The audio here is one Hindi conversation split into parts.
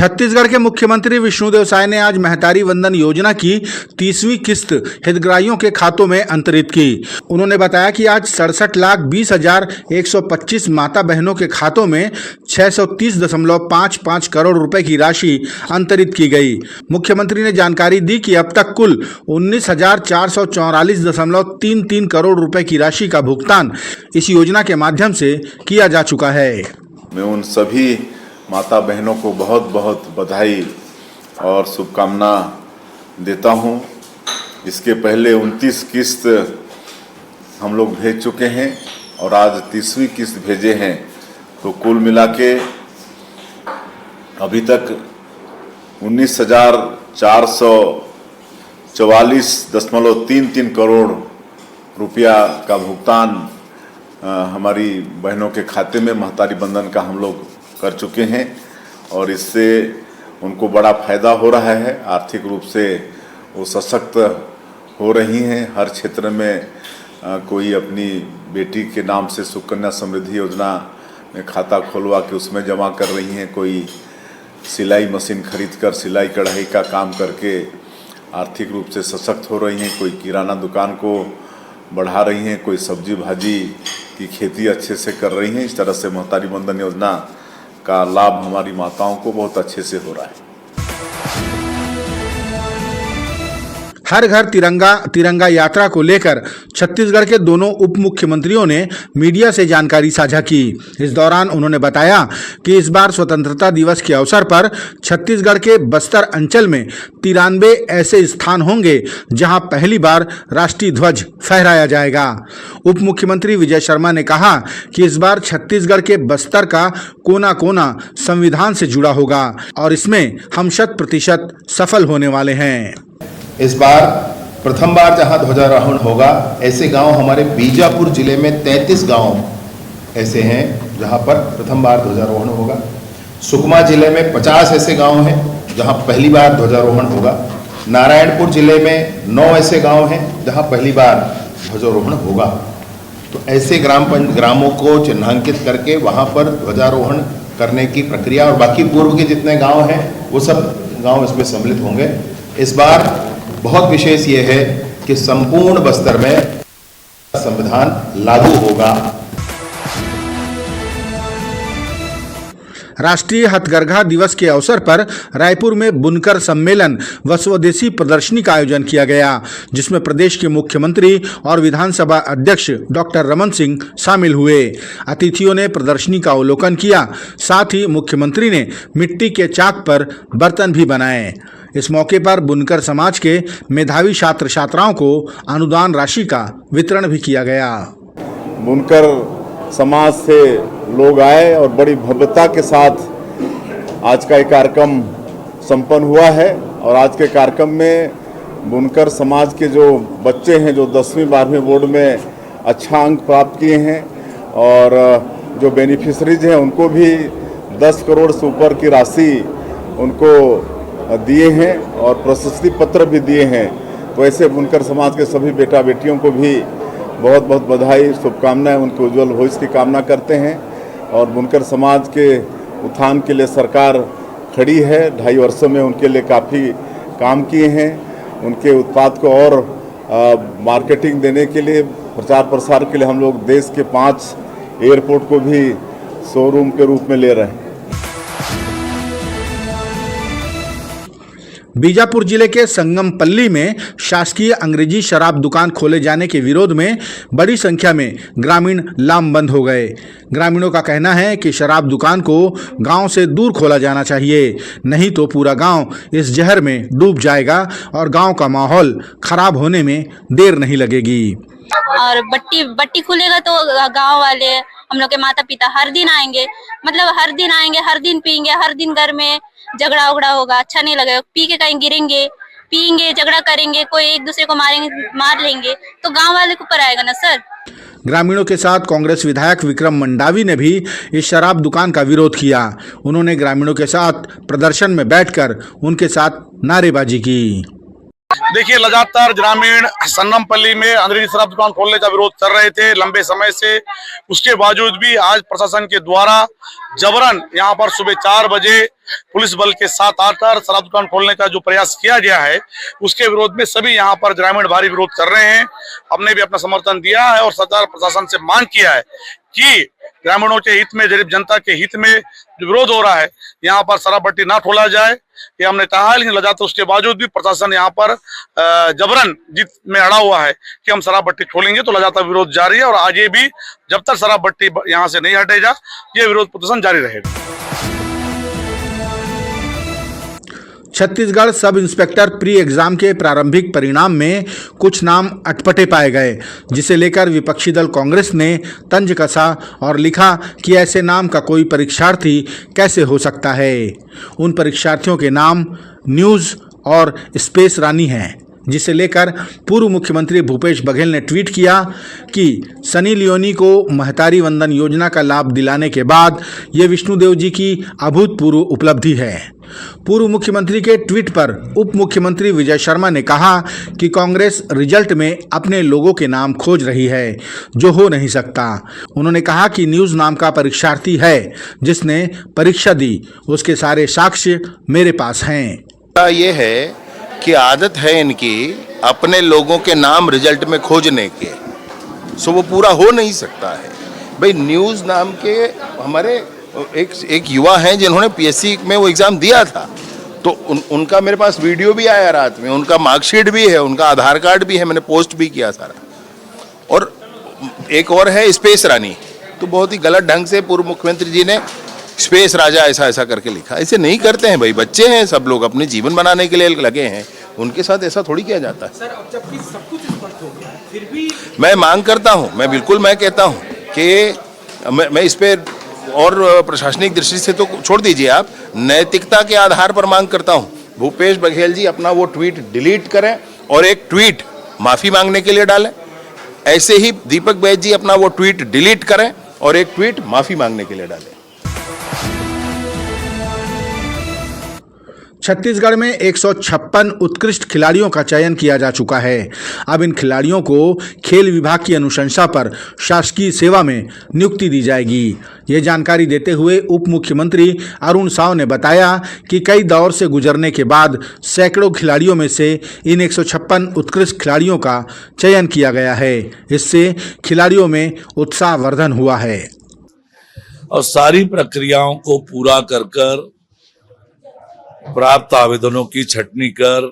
छत्तीसगढ़ के मुख्यमंत्री विष्णुदेव साय ने आज महतारी वंदन योजना की 30वीं किस्त हितग्राहियों के खातों में अंतरित की। उन्होंने बताया कि आज 67,20,125 माता बहनों के खातों में 630.55 करोड़ रुपए की राशि अंतरित की गई। मुख्यमंत्री ने जानकारी दी कि अब तक कुल 19,444.33 करोड़ रुपए की राशि का भुगतान इस योजना के माध्यम से किया जा चुका है। मैं उन सभी माता बहनों को बहुत बहुत बधाई और शुभकामना देता हूं। इसके पहले 29 किस्त हम लोग भेज चुके हैं और आज 30वीं किस्त भेजे हैं, तो कुल मिला के अभी तक 19,444.33 करोड़ रुपया का भुगतान हमारी बहनों के खाते में महतारी बंधन का हम लोग कर चुके हैं और इससे उनको बड़ा फायदा हो रहा है। आर्थिक रूप से वो सशक्त हो रही हैं। हर क्षेत्र में कोई अपनी बेटी के नाम से सुकन्या समृद्धि योजना में खाता खोलवा के उसमें जमा कर रही हैं, कोई सिलाई मशीन खरीद कर सिलाई कढ़ाई का काम करके आर्थिक रूप से सशक्त हो रही हैं, कोई किराना दुकान को बढ़ा रही हैं, कोई सब्जी भाजी की खेती अच्छे से कर रही हैं। इस तरह से महतारी वंदन योजना का लाभ हमारी माताओं को बहुत अच्छे से हो रहा है। हर घर तिरंगा यात्रा को लेकर छत्तीसगढ़ के दोनों उप मुख्यमंत्रियों ने मीडिया से जानकारी साझा की। इस दौरान उन्होंने बताया कि इस बार स्वतंत्रता दिवस के अवसर पर छत्तीसगढ़ के बस्तर अंचल में 93 ऐसे स्थान होंगे जहां पहली बार राष्ट्रीय ध्वज फहराया जाएगा। उप मुख्यमंत्री विजय शर्मा ने कहा कि इस बार छत्तीसगढ़ के बस्तर का कोना कोना संविधान से जुड़ा होगा और इसमें हम 100% सफल होने वाले हैं। इस बार प्रथम बार जहां ध्वजारोहण होगा, ऐसे गांव हमारे बीजापुर जिले में 33 गांव ऐसे हैं जहां पर प्रथम बार ध्वजारोहण होगा। सुकमा जिले में 50 ऐसे गांव हैं जहां पहली बार ध्वजारोहण होगा। नारायणपुर जिले में 9 ऐसे गांव हैं जहां पहली बार ध्वजारोहण होगा। तो ऐसे ग्रामों को चिन्हांकित करके वहां पर ध्वजारोहण करने की प्रक्रिया और बाकी पूर्व के जितने गाँव हैं वो सब गाँव इसमें सम्मिलित होंगे। इस बार बहुत विशेष ये है कि संपूर्ण बस्तर में संविधान लागू होगा। राष्ट्रीय हथकरघा दिवस के अवसर पर रायपुर में बुनकर सम्मेलन व स्वदेशी प्रदर्शनी का आयोजन किया गया, जिसमें प्रदेश के मुख्यमंत्री और विधानसभा अध्यक्ष डॉक्टर रमन सिंह शामिल हुए। अतिथियों ने प्रदर्शनी का अवलोकन किया, साथ ही मुख्यमंत्री ने मिट्टी के चाक पर बर्तन भी बनाए। इस मौके पर बुनकर समाज के मेधावी छात्र छात्राओं को अनुदान राशि का वितरण भी किया गया। बुनकर समाज से लोग आए और बड़ी भव्यता के साथ आज का ये कार्यक्रम संपन्न हुआ है और आज के कार्यक्रम में बुनकर समाज के जो बच्चे हैं जो 10वीं 12वीं बोर्ड में अच्छा अंक प्राप्त किए हैं और जो बेनिफिशरीज हैं उनको भी 10 करोड़ से ऊपर की राशि उनको दिए हैं और प्रशस्ति पत्र भी दिए हैं। तो ऐसे बुनकर समाज के सभी बेटा बेटियों को भी बहुत बहुत बधाई, शुभकामनाएं, उनके उज्जवल भविष्य की कामना करते हैं। और बुनकर समाज के उत्थान के लिए सरकार खड़ी है। 2.5 वर्षों में उनके लिए काफ़ी काम किए हैं। उनके उत्पाद को और मार्केटिंग देने के लिए, प्रचार प्रसार के लिए हम लोग देश के 5 एयरपोर्ट को भी शोरूम के रूप में ले रहे हैं। बीजापुर जिले के संगमपल्ली में शासकीय अंग्रेजी शराब दुकान खोले जाने के विरोध में बड़ी संख्या में ग्रामीण लामबंद हो गए। ग्रामीणों का कहना है कि शराब दुकान को गांव से दूर खोला जाना चाहिए, नहीं तो पूरा गांव इस जहर में डूब जाएगा और गांव का माहौल खराब होने में देर नहीं लगेगी। और बट्टी खुलेगा तो गांव वाले, हम लोग के माता पिता हर दिन आएंगे, मतलब हर दिन आएंगे, हर दिन पियेंगे, हर दिन घर में झगड़ा उगड़ा होगा, अच्छा नहीं लगेगा। पी के कहीं गिरेंगे, पियेंगे, झगड़ा करेंगे, कोई एक दूसरे को मार लेंगे तो गांव वाले को ऊपर आएगा ना सर। ग्रामीणों के साथ कांग्रेस विधायक विक्रम मंडावी ने भी इस शराब दुकान का विरोध किया। उन्होंने ग्रामीणों के साथ प्रदर्शन में बैठकर उनके साथ नारेबाजी की। देखिए, लगातार ग्रामीण सन्नमपल्ली में अंग्रेजी शराब दुकान खोलने का विरोध कर रहे थे लंबे समय से। उसके बावजूद भी आज प्रशासन के द्वारा जबरन यहां पर सुबह 4 बजे पुलिस बल के साथ आकर शराब दुकान खोलने का जो प्रयास किया गया है, उसके विरोध में सभी यहां पर ग्रामीण भारी विरोध कर रहे हैं। हमने भी अपना समर्थन दिया है और सरकार प्रशासन से मांग किया है कि ग्रामीणों के हित में, गरीब जनता के हित में जो विरोध हो रहा है, यहाँ पर शराब भट्टी ना खोला जाए, ये हमने कहा है। लेकिन लगातार उसके बावजूद भी प्रशासन यहाँ पर जबरन जिद में अड़ा हुआ है कि हम शराब भट्टी खोलेंगे। तो लगातार विरोध जारी है और आगे भी जब तक शराब भट्टी यहाँ से नहीं हटेगा, ये विरोध प्रदर्शन जारी रहेगा। Chhattisgarh sub inspector pre exam के प्रारंभिक परिणाम में कुछ नाम अटपटे पाए गए, जिसे लेकर विपक्षी दल कांग्रेस ने तंज कसा और लिखा कि ऐसे नाम का कोई परीक्षार्थी कैसे हो सकता है। उन परीक्षार्थियों के नाम न्यूज़ और स्पेस रानी हैं, जिसे लेकर पूर्व मुख्यमंत्री भूपेश बघेल ने ट्वीट किया कि सनी लियोनी को महतारी वंदन योजना का लाभ दिलाने के बाद ये विष्णुदेव जी की अभूतपूर्व उपलब्धि है। पूर्व मुख्यमंत्री के ट्वीट पर उप मुख्यमंत्री विजय शर्मा ने कहा कि कांग्रेस रिजल्ट में अपने लोगों के नाम खोज रही है, जो हो नहीं सकता। उन्होंने कहा कि न्यूज़ नाम का परीक्षार्थी है जिसने परीक्षा दी, उसके सारे साक्ष्य मेरे पास हैं। ये है कि आदत है इनकी अपने लोगों के नाम रिजल्ट में खोजने के, सो वो पूरा हो नहीं सकता है। भाई न्यूज़ नाम के हमारे एक युवा हैं जिन्होंने पीएससी में वो एग्ज़ाम दिया था, तो उनका मेरे पास वीडियो भी आया रात में, उनका मार्कशीट भी है, उनका आधार कार्ड भी है, मैंने पोस्ट भी किया सारा। और एक और है स्पेस रानी, तो बहुत ही गलत ढंग से पूर्व मुख्यमंत्री जी ने स्पेस राजा ऐसा ऐसा करके लिखा। ऐसे नहीं करते हैं भाई, बच्चे हैं, सब लोग अपने जीवन बनाने के लिए लगे हैं, उनके साथ ऐसा थोड़ी किया जाता है। सर, अब जबकि सब कुछ स्पष्ट हो गया है, फिर भी मैं मांग करता हूं, मैं कहता हूं कि मैं इस पे और प्रशासनिक दृष्टि से तो छोड़ दीजिए आप, नैतिकता के आधार पर मांग करता हूं भूपेश बघेल जी अपना वो ट्वीट डिलीट करें और एक ट्वीट माफ़ी मांगने के लिए डालें। ऐसे ही दीपक बैज जी अपना वो ट्वीट डिलीट करें और एक ट्वीट माफ़ी मांगने के लिए डालें। छत्तीसगढ़ में 156 उत्कृष्ट खिलाड़ियों का चयन किया जा चुका है। अब इन खिलाड़ियों को खेल विभाग की अनुशंसा पर शासकीय सेवा में नियुक्ति दी जाएगी। ये जानकारी देते हुए उप मुख्यमंत्री अरुण साव ने बताया कि कई दौर से गुजरने के बाद सैकड़ों खिलाड़ियों में से इन 156 उत्कृष्ट खिलाड़ियों का चयन किया गया है। इससे खिलाड़ियों में उत्साहवर्धन हुआ है और सारी प्रक्रियाओं को पूरा कर प्राप्त आवेदनों की छटनी कर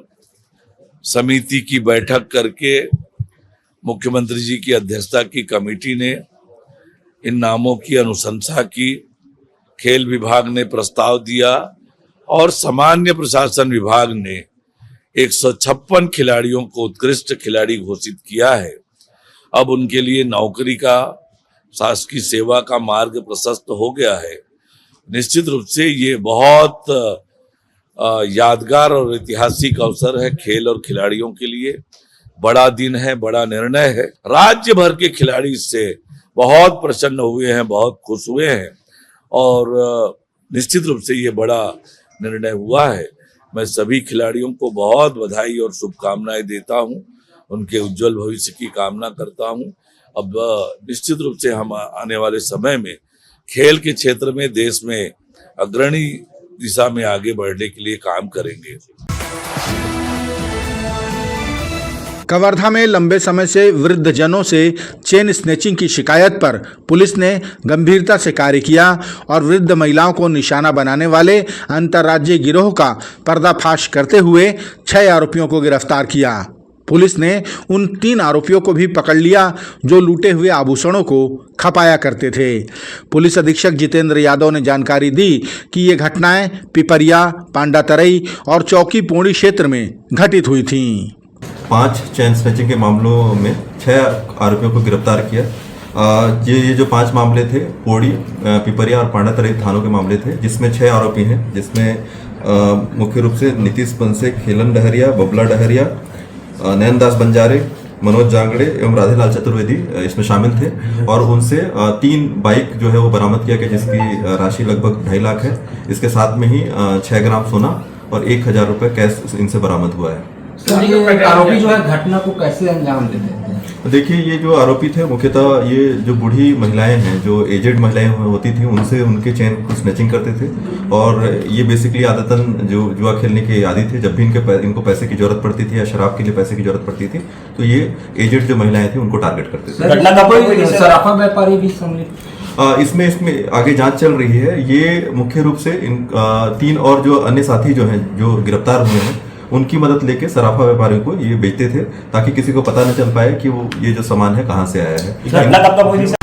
समिति की बैठक करके मुख्यमंत्री जी की अध्यक्षता की कमेटी ने इन नामों की अनुशंसा की। खेल विभाग ने प्रस्ताव दिया और सामान्य प्रशासन विभाग ने 156 खिलाड़ियों को उत्कृष्ट खिलाड़ी घोषित किया है। अब उनके लिए नौकरी का, शासकीय सेवा का मार्ग प्रशस्त हो गया है। निश्चित रूप से ये बहुत यादगार और ऐतिहासिक अवसर है खेल और खिलाड़ियों के लिए। बड़ा दिन है, बड़ा निर्णय है। राज्य भर के खिलाड़ी इससे बहुत प्रसन्न हुए हैं, बहुत खुश हुए हैं और निश्चित रूप से ये बड़ा निर्णय हुआ है। मैं सभी खिलाड़ियों को बहुत बधाई और शुभकामनाएं देता हूं, उनके उज्जवल भविष्य की कामना करता हूं। अब निश्चित रूप से हम आने वाले समय में खेल के क्षेत्र में देश में अग्रणी दिशा में आगे बढ़ने के लिए काम करेंगे। कवर्धा में लंबे समय से वृद्धजनों से चेन स्नैचिंग की शिकायत पर पुलिस ने गंभीरता से कार्य किया और वृद्ध महिलाओं को निशाना बनाने वाले अंतर्राज्यीय गिरोह का पर्दाफाश करते हुए 6 आरोपियों को गिरफ्तार किया। पुलिस ने उन 3 आरोपियों को भी पकड़ लिया जो लूटे हुए आभूषणों को खपाया करते थे। पुलिस अधीक्षक जितेंद्र यादव ने जानकारी दी कि ये घटनाएं पिपरिया, पांडातरई और चौकी पोड़ी क्षेत्र में घटित हुई थीं। 5 चेन स्नैचिंग के मामलों में 6 आरोपियों को गिरफ्तार किया। ये जो 5 मामले थे पोड़ी, पिपरिया और पांडातरई थानों के मामले थे, जिसमें 6 आरोपी हैं, जिसमें मुख्य रूप से नीतीश पंसे, खेलन डहरिया, बबला डहरिया, नयनदास बंजारे, मनोज जांगड़े एवं राधेलाल चतुर्वेदी इसमें शामिल थे। और उनसे 3 बाइक जो है वो बरामद किया गया, जिसकी राशि लगभग 2.5 लाख है। इसके साथ में ही 6 ग्राम सोना और 1000 रुपये कैश इनसे बरामद हुआ है। सर ये आरोपी जो है घटना को कैसे अंजाम देते हैं? देखिए, ये जो आरोपी थे मुख्यतः ये जो बूढ़ी महिलाएं हैं, जो एजेड महिलाएं होती थी, उनसे उनके चेन को स्नैचिंग करते थे। और ये बेसिकली आदतन जो जुआ खेलने के आदी थे, जब भी इनको पैसे की जरूरत पड़ती थी या शराब के लिए पैसे की जरूरत पड़ती थी, तो ये एजेड जो महिलाएं थी उनको टारगेट करते थे। घटना का कोई सराफा व्यापारी भी सम्मिलित? इसमें आगे जांच चल रही है। ये मुख्य रूप से इन 3 और जो अन्य साथी जो हैं, जो गिरफ्तार हुए हैं, उनकी मदद लेके सराफा व्यापारियों को ये बेचते थे, ताकि किसी को पता न चल पाए कि वो ये जो सामान है कहाँ से आया है।